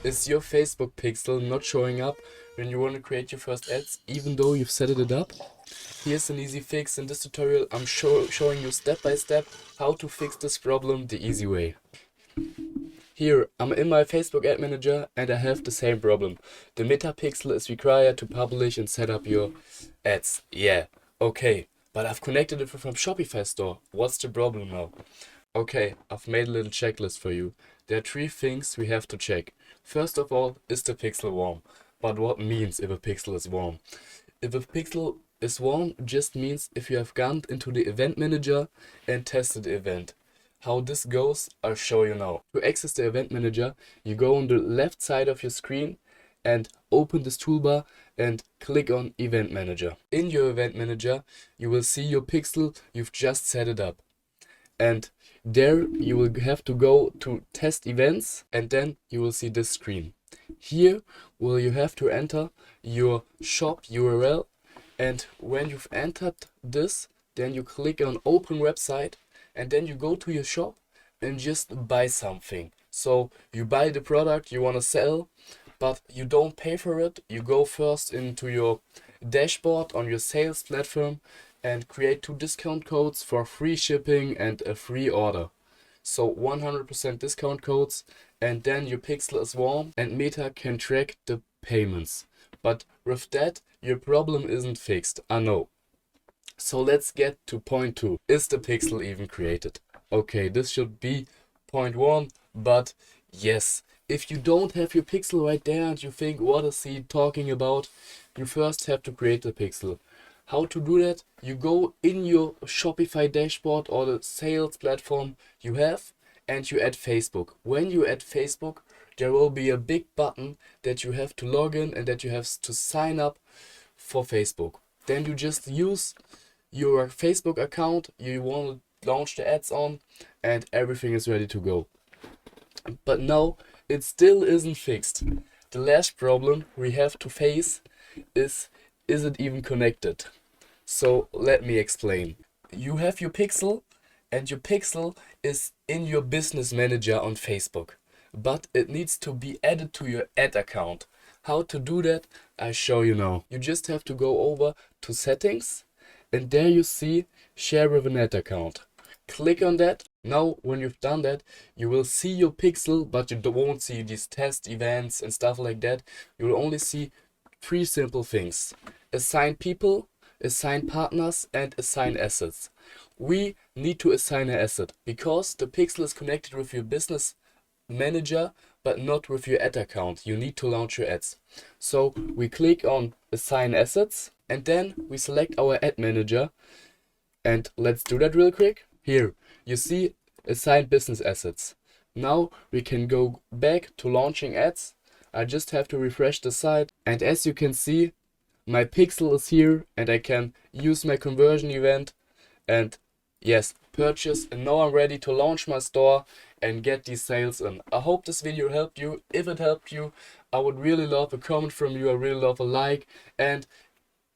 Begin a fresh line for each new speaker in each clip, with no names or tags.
Is your Facebook pixel not showing up when you want to create your first ads, even though you've set it up? Here's an easy fix. In this tutorial I'm showing you step by step how to fix this problem the easy way. Here I'm in my Facebook Ad Manager and I have the same problem. The meta pixel is required to publish and set up your ads. Yeah, okay, but I've connected it from Shopify store. What's the problem now? Okay, I've made a little checklist for you. There are 3 things we have to check. First of all, is the pixel warm? But what means if a pixel is warm? If a pixel is warm, just means if you have gone into the event manager and tested the event. How this goes, I'll show you now. To access the event manager, you go on the left side of your screen and open this toolbar and click on event manager. In your event manager, you will see your pixel, you've just set it up. And there you will have to go to test events and then you will see this screen. Here will you have to enter your shop URL, and when you've entered this, then you click on open website and then you go to your shop and just buy something. So you buy the product you want to sell, but you don't pay for it. You go first into your dashboard on your sales platform and create 2 discount codes for free shipping and a free order. So 100% discount codes, and then your pixel is warm and Meta can track the payments. But with that, your problem isn't fixed, I know. So let's get to point 2. Is the pixel even created? Okay, this should be point 1, but yes. If you don't have your pixel right there and you think, what is he talking about? You first have to create the pixel. How to do that? You go in your Shopify dashboard or the sales platform you have and you add Facebook. When you add Facebook, there will be a big button that you have to log in and that you have to sign up for Facebook. Then you just use your Facebook account you want to launch the ads on and everything is ready to go. But now it still isn't fixed. The last problem we have to face is it even connected? So let me explain. You have your pixel and your pixel is in your business manager on Facebook, but it needs to be added to your ad account. How to do that? I show you now. You just have to go over to settings and there you see share with an ad account. Click on that. Now when you've done that, you will see your pixel, but you won't see these test events and stuff like that. You will only see 3 simple things: assign people, assign partners and assign assets. We need to assign an asset because the pixel is connected with your business manager but not with your ad account. You need to launch your ads. So we click on assign assets and then we select our ad manager, and let's do that real quick. Here you see assign business assets. Now we can go back to launching ads. I just have to refresh the site and as you can see, my pixel is here and I can use my conversion event and yes, purchase, and now I'm ready to launch my store and get these sales in. I hope this video helped you. If it helped you, I would really love a comment from you. I really love a like, and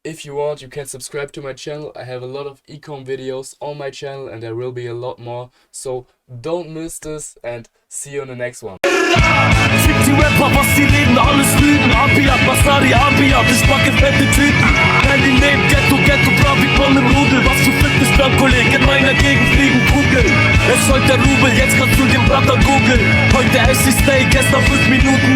if you want, you can subscribe to my channel. I have a lot of e-com videos on my channel and there will be a lot more. So don't miss this and see you in the next one.
Fick die Rapper, was die reden, alles Lügen. Ambiat, Basari, Ambiat, ich backe fette Tüten. Berlin lebt, Ghetto, Ghetto, bra wie Pommes im Rudel. Was für Fitnessplan, Kollege, in meiner Gegend fliegen Kugeln. Es folgt der Rubel, jetzt kannst du den Bratter googeln. Heute esse ich Steak, gestern 5 Minuten